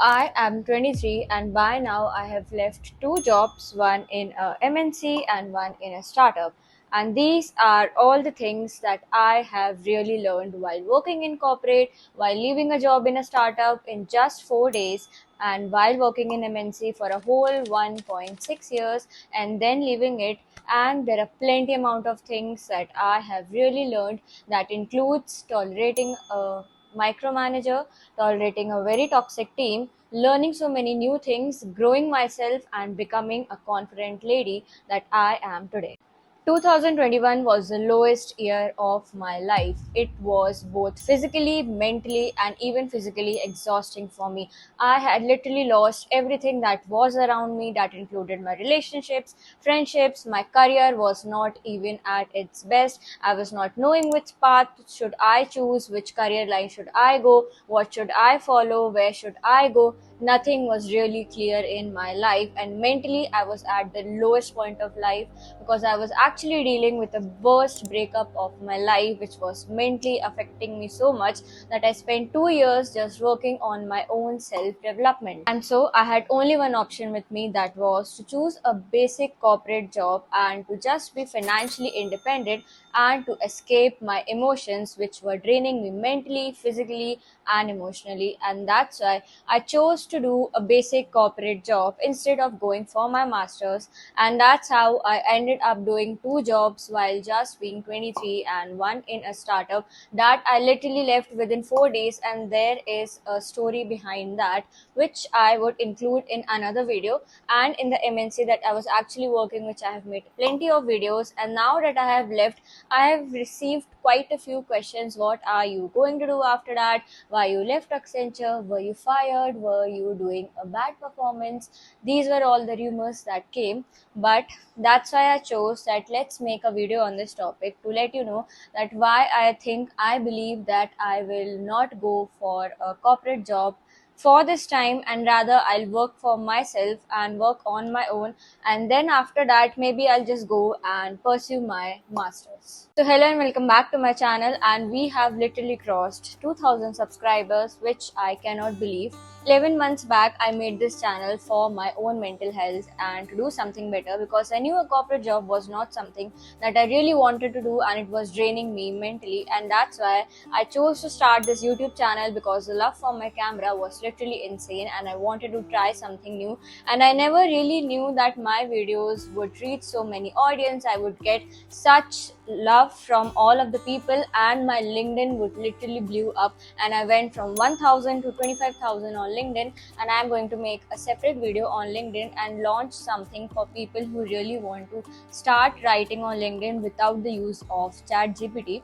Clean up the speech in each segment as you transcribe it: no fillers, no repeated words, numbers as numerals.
I am 23 and by now I have left two jobs, one in a MNC and one in a startup. And these are all the things that I have really learned while working in corporate, while leaving a job in a startup in just 4 days, and while working in MNC for a whole 1.6 years and then leaving it. And there are plenty amount of things that I have really learned that includes tolerating a micromanager, tolerating a very toxic team, learning so many new things, growing myself, and becoming a confident lady that I am today. 2021 was the lowest year of my life. It was both physically, mentally, and even physically exhausting for me. I had literally lost everything that was around me, that included my relationships, friendships, my career was not even at its best. I was not knowing which path should I choose, which career line should I go, what should I follow, where should I go. Nothing was really clear in my life, and mentally, I was at the lowest point of life because I was actually dealing with the worst breakup of my life, which was mentally affecting me so much that I spent 2 years just working on my own self development. And so I had only one option with me, that was to choose a basic corporate job and to just be financially independent and to escape my emotions, which were draining me mentally, physically, and emotionally. And that's why I chose to do a basic corporate job instead of going for my master's, and that's how I ended up doing two jobs while just being 23 and one in a startup that I literally left within 4 days. And there is a story behind that, which I would include in another video. And in the MNC that I was actually working, which I have made plenty of videos, and now that I have left, I have received quite a few questions. What are you going to do after that? Why you left Accenture? Were you fired? Were you doing a bad performance? These were all the rumors that came, but that's why I chose that let's make a video on this topic to let you know that why I believe that I will not go for a corporate job for this time, and rather I'll work for myself and work on my own, and then after that maybe I'll just go and pursue my masters. So hello and welcome back to my channel, and we have literally crossed 2000 subscribers, which I cannot believe. 11 months back I made this channel for my own mental health and to do something better, because I knew a corporate job was not something that I really wanted to do and it was draining me mentally. And that's why I chose to start this YouTube channel, because the love for my camera was literally insane and I wanted to try something new. And I never really knew that my videos would reach so many audience. I would get such love from all of the people, and my LinkedIn would literally blew up, and I went from 1000 to 25,000 on LinkedIn. And I'm going to make a separate video on LinkedIn and launch something for people who really want to start writing on LinkedIn without the use of ChatGPT.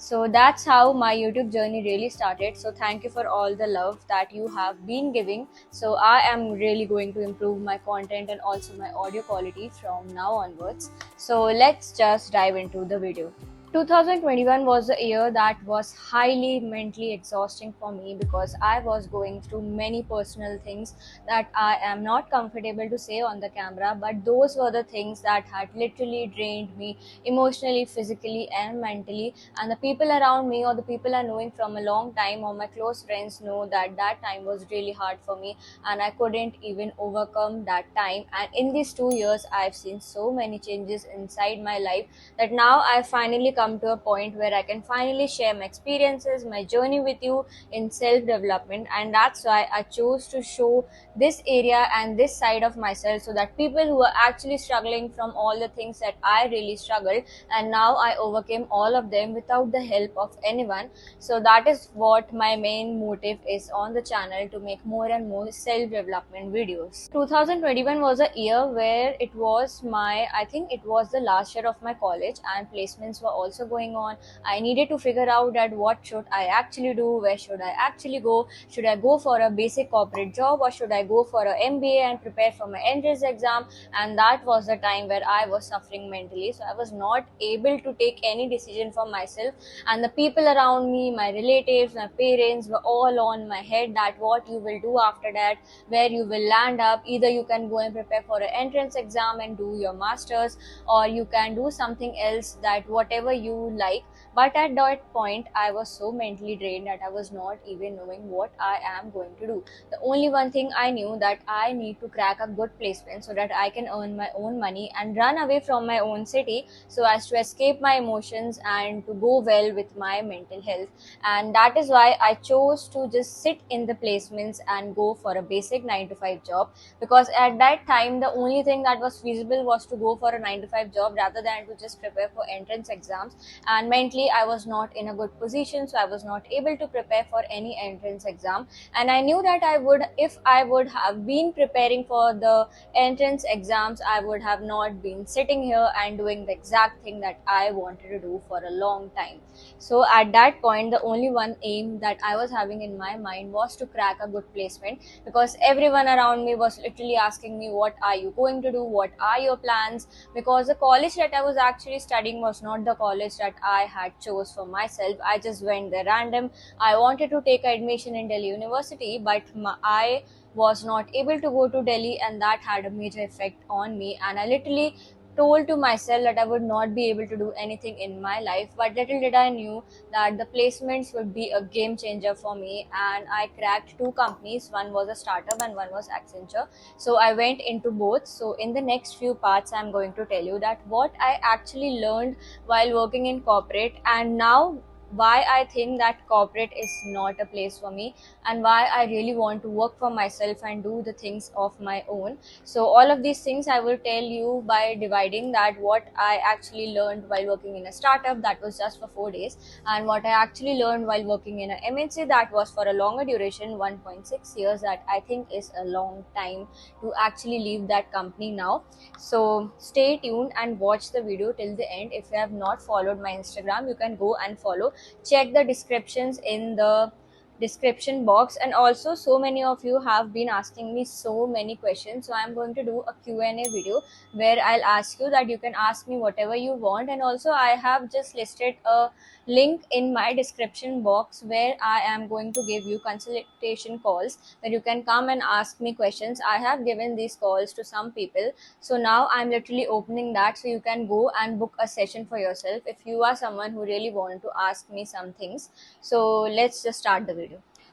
So that's how my YouTube journey really started. So thank you for all the love that you have been giving. So I am really going to improve my content and also my audio quality from now onwards. So let's just dive into the video. 2021 was a year that was highly mentally exhausting for me, because I was going through many personal things that I am not comfortable to say on the camera, but those were the things that had literally drained me emotionally, physically, and mentally. And the people around me, or the people I knowing from a long time, or my close friends, know that that time was really hard for me and I couldn't even overcome that time. And in these 2 years, I've seen so many changes inside my life that now I finally come to a point where I can finally share my experiences, my journey with you in self development. And that's why I chose to show this area and this side of myself, so that people who are actually struggling from all the things that I really struggled, and now I overcame all of them without the help of anyone. So that is what my main motive is on the channel, to make more and more self development videos. 2021 was a year where it was I think it was the last year of my college, and placements were also going on. I needed to figure out that what should I actually do, where should I actually go, should I go for a basic corporate job or should I go for a MBA and prepare for my entrance exam. And that was the time where I was suffering mentally, so I was not able to take any decision for myself. And the people around me, my relatives, my parents, were all on my head that what you will do after that, where you will land up. Either you can go and prepare for an entrance exam and do your masters, or you can do something else, that whatever you like. But at that point I was so mentally drained that I was not even knowing what I am going to do. The only one thing I knew that I need to crack a good placement so that I can earn my own money and run away from my own city, so as to escape my emotions and to go well with my mental health. And that is why I chose to just sit in the placements and go for a basic 9 to 5 job, because at that time the only thing that was feasible was to go for a 9 to 5 job rather than to just prepare for entrance exams. And mentally I was not in a good position, so I was not able to prepare for any entrance exam. And I knew that I would, if I would have been preparing for the entrance exams, I would have not been sitting here and doing the exact thing that I wanted to do for a long time. So at that point the only one aim that I was having in my mind was to crack a good placement, because everyone around me was literally asking me, what are you going to do, what are your plans? Because the college that I was actually studying was not the college that I had chose for myself. I just went there random. I wanted to take admission in Delhi University, but I was not able to go to Delhi, and that had a major effect on me. And I literally told to myself that I would not be able to do anything in my life. But little did I knew that the placements would be a game changer for me, and I cracked two companies. One was a startup and one was Accenture. So I went into both. So in the next few parts I'm going to tell you that what I actually learned while working in corporate, and now why I think that corporate is not a place for me, and why I really want to work for myself and do the things of my own. So all of these things I will tell you by dividing that what I actually learned while working in a startup, that was just for 4 days, and what I actually learned while working in a MNC, that was for a longer duration, 1.6 years, that I think is a long time to actually leave that company now. So stay tuned and watch the video till the end. If you have not followed my Instagram, you can go and follow. Check the descriptions in the description box. And also, so many of you have been asking me so many questions, so I'm going to do a Q&A video where I'll ask you that you can ask me whatever you want. And also I have just listed a link in my description box where I am going to give you consultation calls, where you can come and ask me questions. I have given these calls to some people, so now I'm literally opening that, so you can go and book a session for yourself if you are someone who really want to ask me some things. So let's just start the video.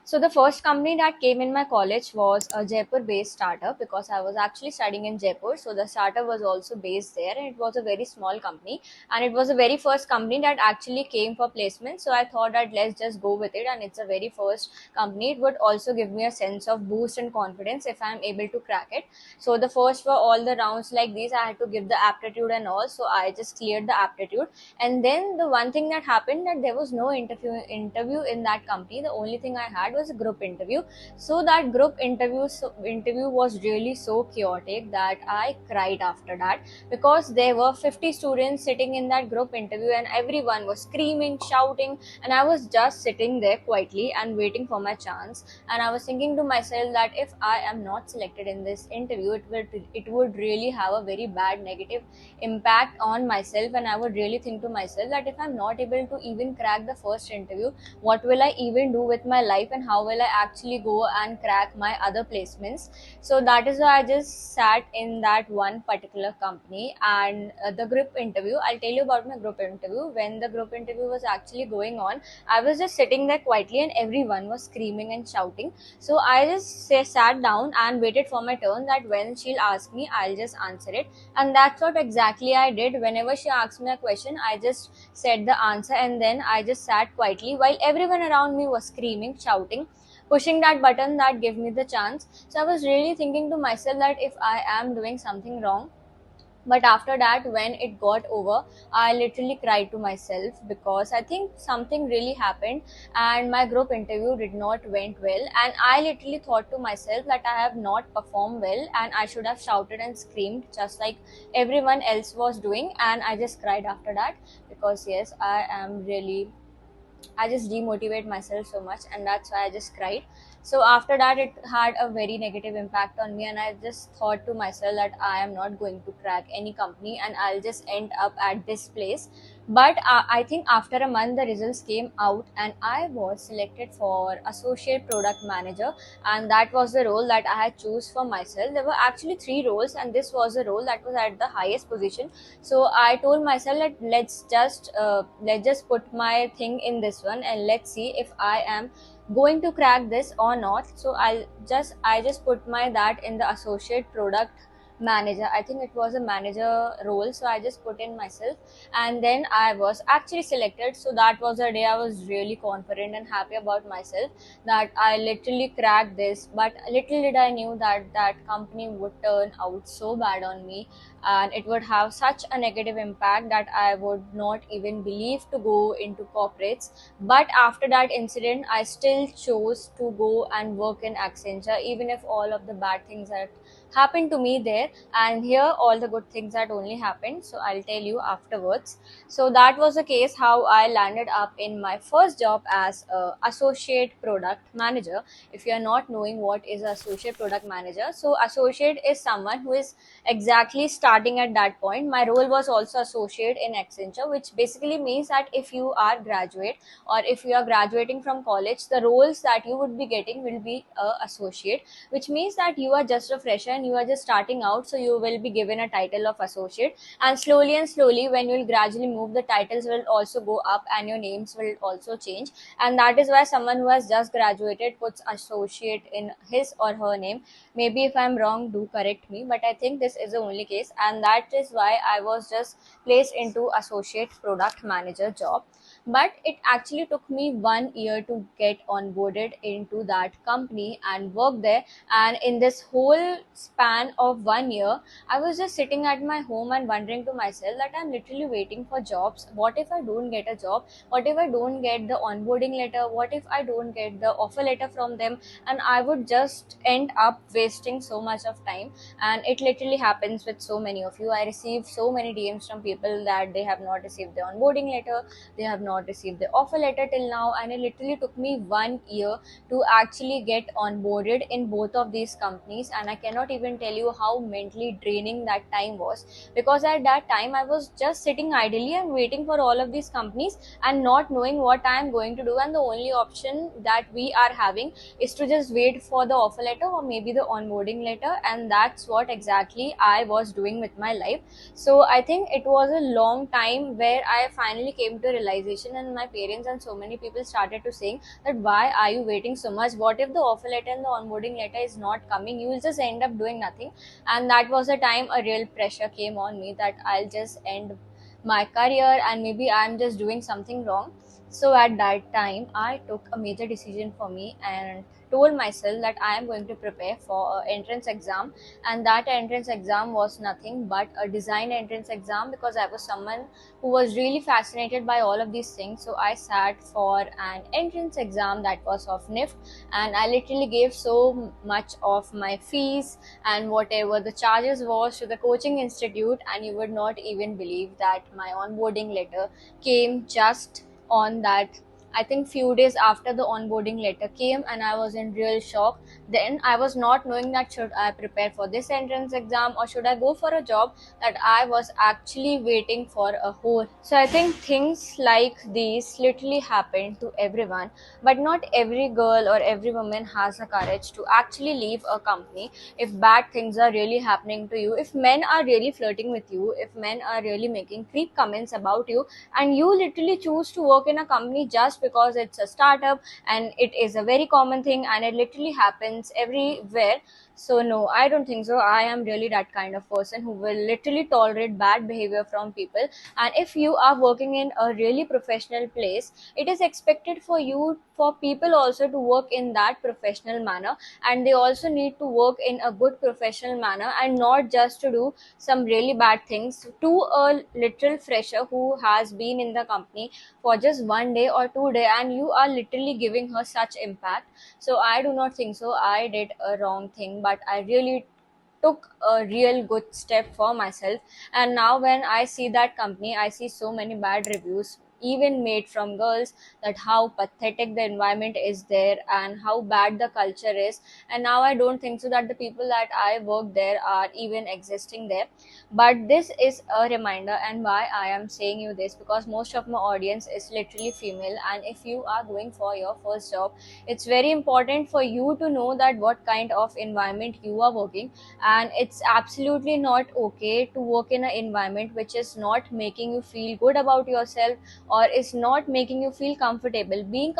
So the first company that came in my college was a Jaipur based startup, because I was actually studying in Jaipur. So the startup was also based there, and it was a very small company, and it was the very first company that actually came for placement. So I thought that let's just go with it, and it's a very first company. It would also give me a sense of boost and confidence if I'm able to crack it. So the first were all the rounds like these. I had to give the aptitude and all. So I just cleared the aptitude. And then the one thing that happened, that there was no interview in that company. The only thing I had was a group interview. So that group interview was really so chaotic that I cried after that, because there were 50 students sitting in that group interview, and everyone was screaming, shouting, and I was just sitting there quietly and waiting for my chance. And I was thinking to myself that if I am not selected in this interview, it would really have a very bad negative impact on myself. And I would really think to myself that if I'm not able to even crack the first interview, what will I even do with my life, and how will I actually go and crack my other placements? So that is why I just sat in that one particular company. And the group interview, I'll tell you about my group interview. When the group interview was actually going on, I was just sitting there quietly, and everyone was screaming and shouting. So I just sat down and waited for my turn, that when she'll ask me, I'll just answer it. And that's what exactly I did. Whenever she asked me a question, I just said the answer, and then I just sat quietly while everyone around me was screaming, shouting, pushing that button that gave me the chance. So I was really thinking to myself that if I am doing something wrong. But after that, when it got over, I literally cried to myself, because I think something really happened, and my group interview did not went well. And I literally thought to myself that I have not performed well, and I should have shouted and screamed just like everyone else was doing. And I just cried after that, because yes, I just demotivate myself so much, and that's why I just cried. So after that, it had a very negative impact on me, and I just thought to myself that I am not going to crack any company and I'll just end up at this place. But I think after a month the results came out and I was selected for associate product manager, and that was the role that I had choose for myself. There were actually three roles, and this was a role that was at the highest position. So I told myself that let's just put my thing in this one and let's see if I am going to crack this or not. So I just put my that in the associate product manager. I think it was a manager role, so I just put in myself, and then I was actually selected. So that was a day I was really confident and happy about myself that I literally cracked this. But little did I knew that that company would turn out so bad on me, and it would have such a negative impact that I would not even believe to go into corporates. But after that incident, I still chose to go and work in Accenture, even if all of the bad things that happened to me there, and here all the good things that only happened. So I'll tell you afterwards. So that was the case how I landed up in my first job as a associate product manager. If you are not knowing what is associate product manager, so associate is someone who is exactly starting at that point. My role was also associate in Accenture, which basically means that if you are graduate or if you are graduating from college, the roles that you would be getting will be a associate, which means that you are just a fresher and you are just starting out, so you will be given a title of associate. And slowly when you will gradually move, the titles will also go up and your names will also change. And that is why someone who has just graduated puts associate in his or her name. Maybe if I'm wrong, do correct me, but I think this is the only case, and that is why I was just placed into associate product manager job. But it actually took me 1 year to get onboarded into that company and work there. And in this whole span of 1 year, I was just sitting at my home and wondering to myself that I'm literally waiting for jobs. What if I don't get a job? What if I don't get the onboarding letter? What if I don't get the offer letter from them? And I would just end up wasting so much of time. And it literally happens with so many of you. I receive so many DMs from people that they have not received the onboarding letter, they have not received the offer letter till now, and it literally took me 1 year to actually get onboarded in both of these companies. And I cannot even tell you how mentally draining that time was, because at that time I was just sitting idly and waiting for all of these companies and not knowing what I am going to do, and the only option that we are having is to just wait for the offer letter or maybe the onboarding letter. And that's what exactly I was doing with my life. So I think it was a long time where I finally came to realization, and my parents and so many people started to saying that why are you waiting so much? What if the offer letter and the onboarding letter is not coming? You will just end up doing nothing. And that was the time a real pressure came on me that I'll just end my career and maybe I'm just doing something wrong. So at that time, I took a major decision for me and told myself that I am going to prepare for an entrance exam. And that entrance exam was nothing but a design entrance exam, because I was someone who was really fascinated by all of these things. So I sat for an entrance exam that was of NIFT, and I literally gave so much of my fees and whatever the charges was to the coaching institute, and you would not even believe that my onboarding letter came just on that. I think few days after the onboarding letter came, and I was in real shock. Then I was not knowing that should I prepare for this entrance exam or should I go for a job that I was actually waiting for a whole. So I think things like these literally happen to everyone, but not every girl or every woman has the courage to actually leave a company if bad things are really happening to you, if men are really flirting with you, if men are really making creep comments about you, and you literally choose to work in a company just because it's a startup and it is a very common thing and it literally happens everywhere. So no, I don't think so. I am really that kind of person who will literally tolerate bad behavior from people. And if you are working in a really professional place, it is expected for you for people also to work in that professional manner, and they also need to work in a good professional manner and not just to do some really bad things to a literal fresher who has been in the company for just 1 day or 2 day, and you are literally giving her such impact. So I do not think so I did a wrong thing, but I really took a real good step for myself. And now when I see that company, I see so many bad reviews. even made from girls, that how pathetic the environment is there and how bad the culture is. And now I don't think so that the people that I work there are even existing there. But this is a reminder, and why I am saying you this, because most of my audience is literally female, and if you are going for your first job, it's very important for you to know that what kind of environment you are working. And it's absolutely not okay to work in an environment which is not making you feel good about yourself, or is not making you feel comfortable. Being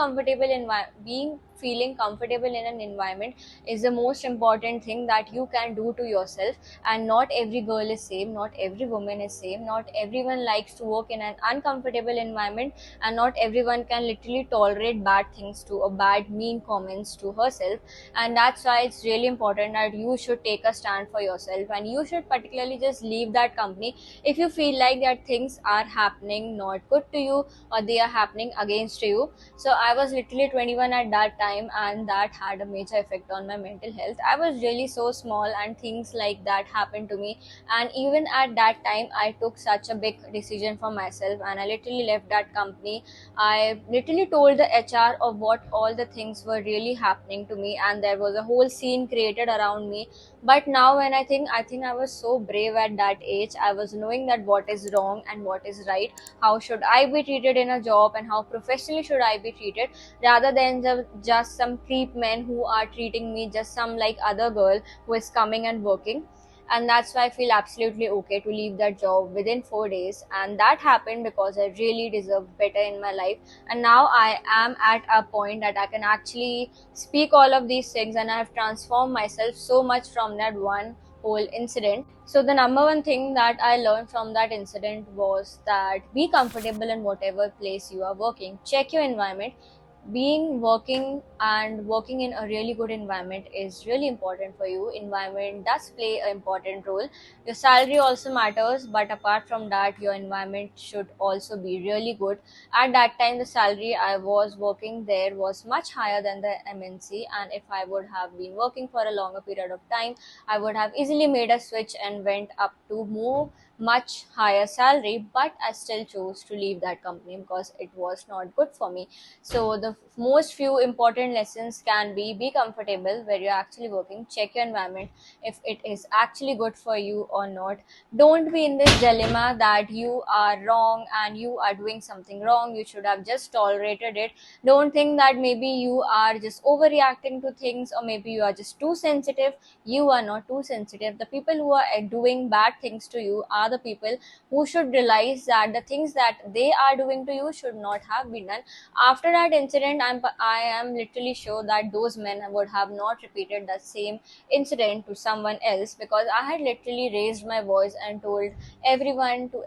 feeling comfortable in an environment is the most important thing that you can do to yourself. And not every girl is same, not every woman is same, not everyone likes to work in an uncomfortable environment, and not everyone can literally tolerate bad things to, or bad mean comments to herself. And that's why it's really important that you should take a stand for yourself, and you should particularly just leave that company if you feel like that things are happening not good to you, or they are happening against you. So I was literally 21 at that time, and that had a major effect on my mental health. I was really so small, and things like that happened to me. And even at that time, I took such a big decision for myself, and I literally left that company. I literally told the HR of what all the things were really happening to me, and there was a whole scene created around me. But now when I think I was so brave at that age. I was knowing that what is wrong and what is right, how should I be treated in a job, and how professionally should I be treated, rather than just some creep men who are treating me just some like other girl who is coming and working. And that's why I feel absolutely okay to leave that job within 4 days. And that happened because I really deserved better in my life. And now I am at a point that I can actually speak all of these things, and I have transformed myself so much from that one whole incident. So the number one thing that I learned from that incident was that be comfortable in whatever place you are working. Check your environment. Being working and working in a really good environment is really important for you. Environment does play an important role. Your salary also matters, but apart from that, your environment should also be really good. At that time, the salary I was working there was much higher than the MNC, and if I would have been working for a longer period of time, I would have easily made a switch and went up to more much higher salary. But I still chose to leave that company because it was not good for me. So the most few important lessons can be comfortable where you're actually working. Check your environment if it is actually good for you or not. Don't be in this dilemma that you are wrong and you are doing something wrong. You should have just tolerated it. Don't think that maybe you are just overreacting to things, or maybe you are just too sensitive. You are not too sensitive. The people who are doing bad things to you are the people who should realize that the things that they are doing to you should not have been done. After that incident, I am literally sure that those men would have not repeated the same incident to someone else, because I had literally raised my voice and told everyone to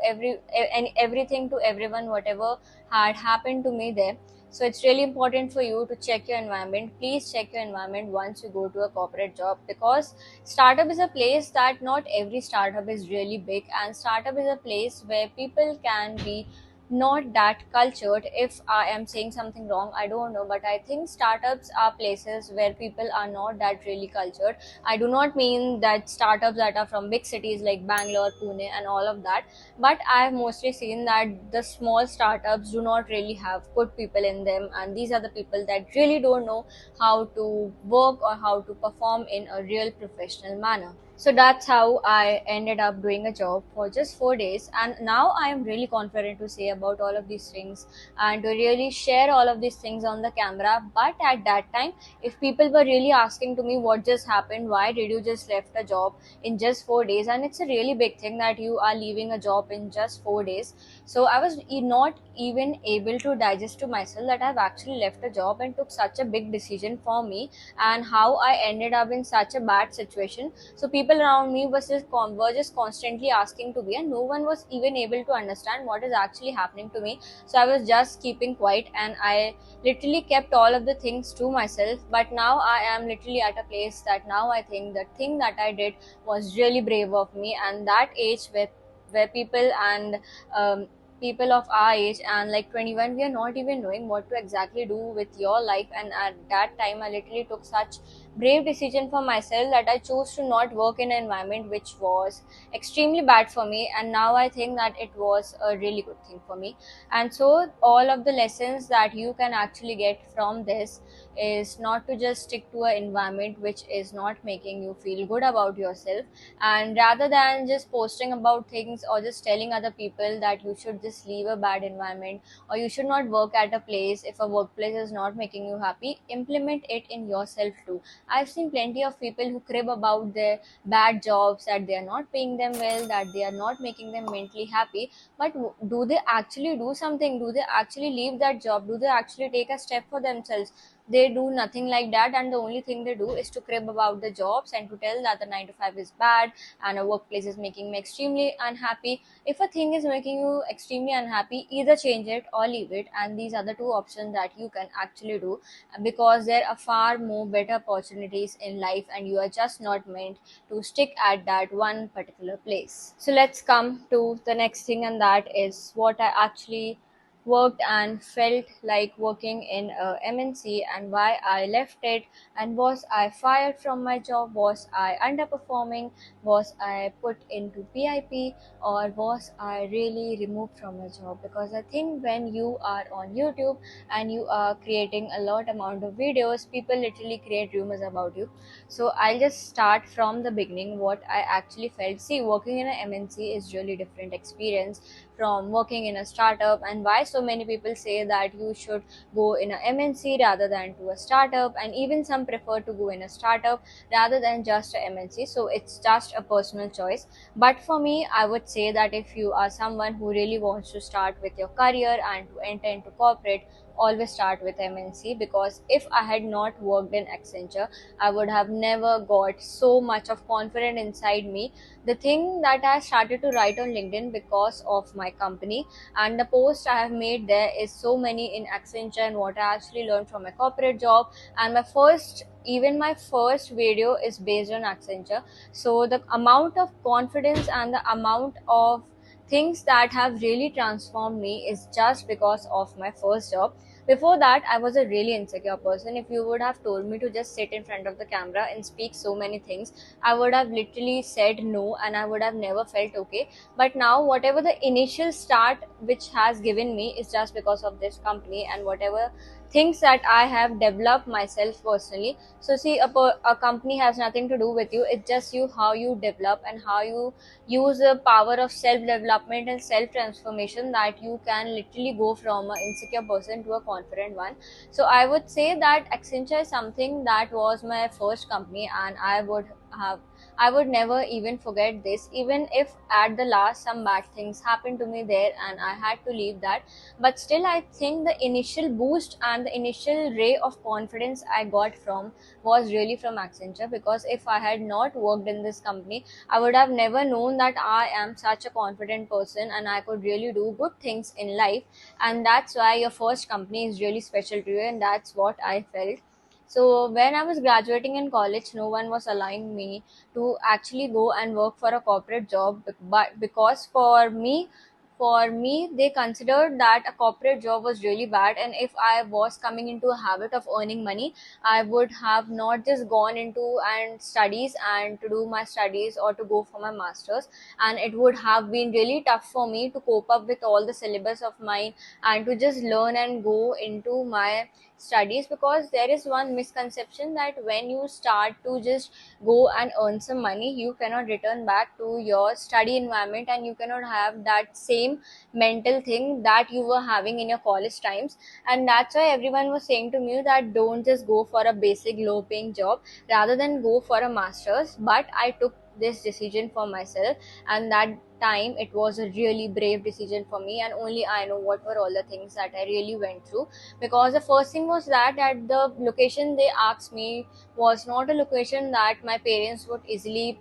and everything to everyone whatever had happened to me there. So it's really important for you to check your environment. Please check your environment once you go to a corporate job, because startup is a place that not every startup is really big, and startup is a place where people can be not that cultured. If I am saying something wrong, I don't know, but I think startups are places where people are not that really cultured. I do not mean that startups that are from big cities like Bangalore, Pune, and all of that, but I have mostly seen that the small startups do not really have good people in them, and these are the people that really don't know how to work or how to perform in a real professional manner. So that's how I ended up doing a job for just 4 days. And now I am really confident to say about all of these things and to really share all of these things on the camera. But at that time, if people were really asking to me what just happened, why did you just left a job in just 4 days? And it's a really big thing that you are leaving a job in just 4 days. So I was not even able to digest to myself that I've actually left a job and took such a big decision for me, and how I ended up in such a bad situation. So people around me were just constantly asking to me, and no one was even able to understand what is actually happening to me. So I was just keeping quiet, and I literally kept all of the things to myself. But now I am literally at a place that now I think the thing that I did was really brave of me. And that age where people and people of our age and like 21, we are not even knowing what to exactly do with your life. And at that time I literally took such brave decision for myself that I chose to not work in an environment which was extremely bad for me, and now I think that it was a really good thing for me. And so all of the lessons that you can actually get from this is not to just stick to an environment which is not making you feel good about yourself, and rather than just posting about things or just telling other people that you should just leave a bad environment or you should not work at a place if a workplace is not making you happy, implement it in yourself too. I've seen plenty of people who crib about their bad jobs, that they are not paying them well, that they are not making them mentally happy, but do they actually do something? Do they actually leave that job? Do they actually take a step for themselves? They do nothing like that, and the only thing they do is to crib about the jobs and to tell that the 9 to 5 is bad and a workplace is making me extremely unhappy. If a thing is making you extremely unhappy, either change it or leave it, and these are the two options that you can actually do, because there are far more better opportunities in life and you are just not meant to stick at that one particular place. So let's come to the next thing, and that is what I actually worked and felt like working in a MNC, and why I left it, and was I fired from my job, was I underperforming, was I put into PIP, or was I really removed from my job. Because I think when you are on YouTube and you are creating a lot amount of videos, people literally create rumors about you. So I'll just start from the beginning what I actually felt. See, working in an MNC is really different experience from working in a startup, and why so many people say that you should go in a MNC rather than to a startup, and even some prefer to go in a startup rather than just a MNC. So it's just a personal choice. But for me, I would say that if you are someone who really wants to start with your career and to enter into corporate, always start with MNC. Because if I had not worked in Accenture, I would have never got so much of confidence inside me. The thing that I started to write on LinkedIn because of my company, and the post I have made there is so many in Accenture and what I actually learned from my corporate job. And my first video is based on Accenture. So the amount of confidence and the amount of things that have really transformed me is just because of my first job. Before that, I was a really insecure person. If you would have told me to just sit in front of the camera and speak so many things, I would have literally said no, and I would have never felt okay. But now, whatever the initial start which has given me is just because of this company, and whatever things that I have developed myself personally. So, see, a company has nothing to do with you, it's just you, how you develop and how you use the power of self development and self transformation, that you can literally go from an insecure person to a confident one. So I would say that Accenture is something that was my first company, and I would never even forget this, even if at the last some bad things happened to me there and I had to leave that. But still, I think the initial boost and the initial ray of confidence I got from was really from Accenture. Because if I had not worked in this company, I would have never known that I am such a confident person and I could really do good things in life. And that's why your first company is really special to you, and that's what I felt. So when I was graduating in college, no one was allowing me to actually go and work for a corporate job, but because for me they considered that a corporate job was really bad, and if I was coming into a habit of earning money, I would have not just gone into and studies and to do my studies or to go for my masters, and it would have been really tough for me to cope up with all the syllabus of mine and to just learn and go into my studies. Because there is one misconception that when you start to just go and earn some money, you cannot return back to your study environment and you cannot have that same mental thing that you were having in your college times. And that's why everyone was saying to me that don't just go for a basic low paying job, rather than go for a master's. But I took this decision for myself, and that time it was a really brave decision for me, and only I know what were all the things that I really went through. Because the first thing was that at the location they asked me was not a location that my parents would easily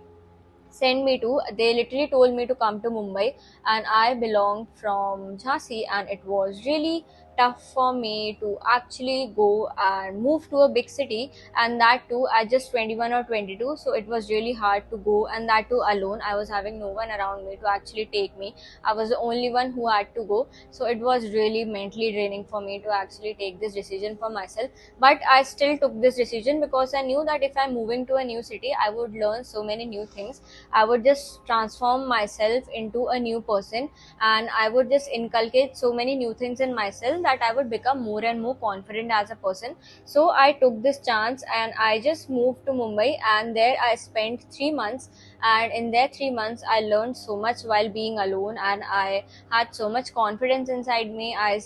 send me to. They literally told me to come to Mumbai, and I belong from Jhansi, and it was really tough for me to actually go and move to a big city, and that too at just 21 or 22. So it was really hard to go, and that too alone. I was having no one around me to actually take me. I was the only one who had to go, so it was really mentally draining for me to actually take this decision for myself. But I still took this decision because I knew that if I'm moving to a new city, I would learn so many new things. I would just transform myself into a new person, and I would just inculcate so many new things in myself that I would become more and more confident as a person. So I took this chance and I just moved to Mumbai, and there I spent 3 months. And in their 3 months, I learned so much while being alone, and I had so much confidence inside me. I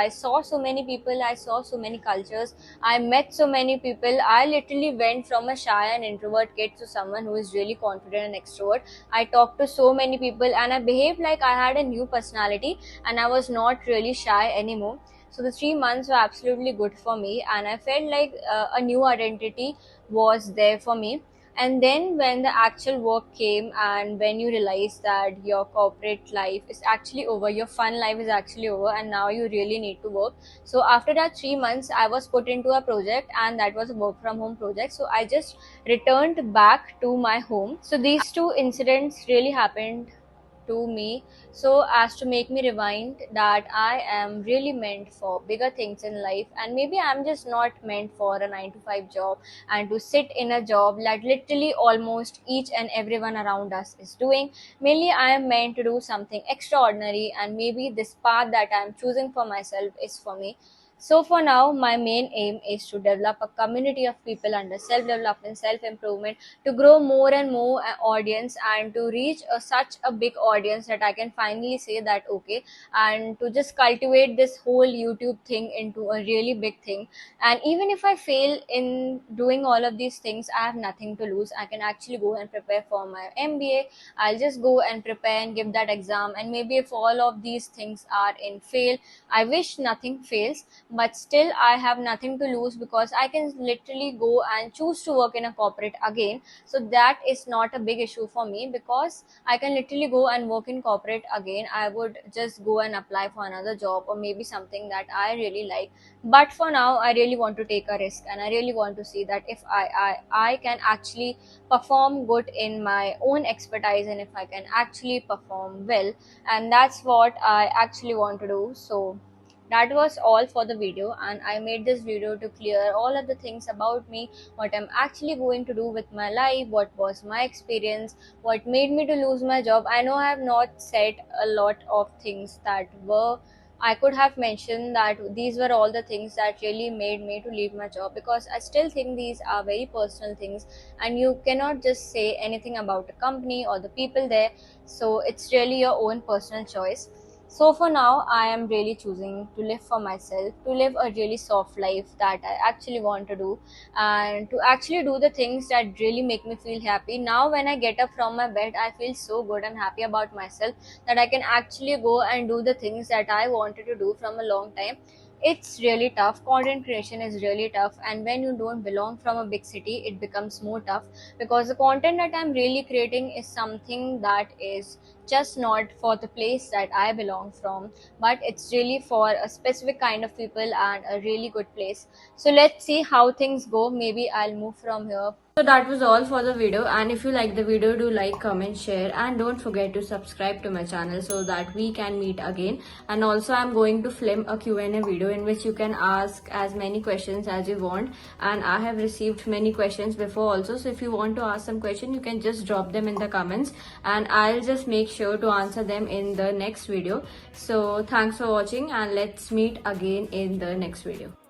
saw so many people, I saw so many cultures, I met so many people. I literally went from a shy and introvert kid to someone who is really confident and extrovert. I talked to so many people, and I behaved like I had a new personality, and I was not really shy anymore. So the 3 months were absolutely good for me, and I felt like a new identity was there for me. And then when the actual work came, and when you realize that your corporate life is actually over, your fun life is actually over, and now you really need to work. So after that 3 months, I was put into a project, and that was a work from home project. So I just returned back to my home. So these two incidents really happened to me, so as to make me rewind that I am really meant for bigger things in life, and maybe I'm just not meant for a 9 to 5 job and to sit in a job that literally almost each and everyone around us is doing. Mainly I am meant to do something extraordinary, and maybe this path that I'm choosing for myself is for me. So for now, my main aim is to develop a community of people under self-development, self-improvement, to grow more and more audience, and to reach such a big audience that I can finally say that okay, and to just cultivate this whole YouTube thing into a really big thing. And even if I fail in doing all of these things, I have nothing to lose. I can actually go and prepare for my MBA. I'll just go and prepare and give that exam, and maybe if all of these things are in fail, I wish nothing fails, but still I have nothing to lose because I can literally go and choose to work in a corporate again. So that is not a big issue for me, because I can literally go and work in corporate again. I would just go and apply for another job, or maybe something that I really like. But for now, I really want to take a risk, and I really want to see that if I can actually perform good in my own expertise, and if I can actually perform well, and that's what I actually want to do. So that was all for the video, and I made this video to clear all of the things about me, what I'm actually going to do with my life, what was my experience, what made me to lose my job. I know I have not said a lot of things that were, I could have mentioned that these were all the things that really made me to leave my job, because I still think these are very personal things, and you cannot just say anything about a company or the people there. So it's really your own personal choice. So for now, I am really choosing to live for myself, to live a really soft life that I actually want to do, and to actually do the things that really make me feel happy. Now, when I get up from my bed, I feel so good and happy about myself that I can actually go and do the things that I wanted to do from a long time. It's really tough. Content creation is really tough, and when you don't belong from a big city, it becomes more tough, because the content that I'm really creating is something that is just not for the place that I belong from, but it's really for a specific kind of people and a really good place. So let's see how things go. Maybe I'll move from here. So that was all for the video, and if you like the video, do like, comment, share, and don't forget to subscribe to my channel so that we can meet again. And also I'm going to film a Q&A video in which you can ask as many questions as you want, and I have received many questions before also. So if you want to ask some question, you can just drop them in the comments, and I'll just make sure to answer them in the next video. So thanks for watching, and let's meet again in the next video.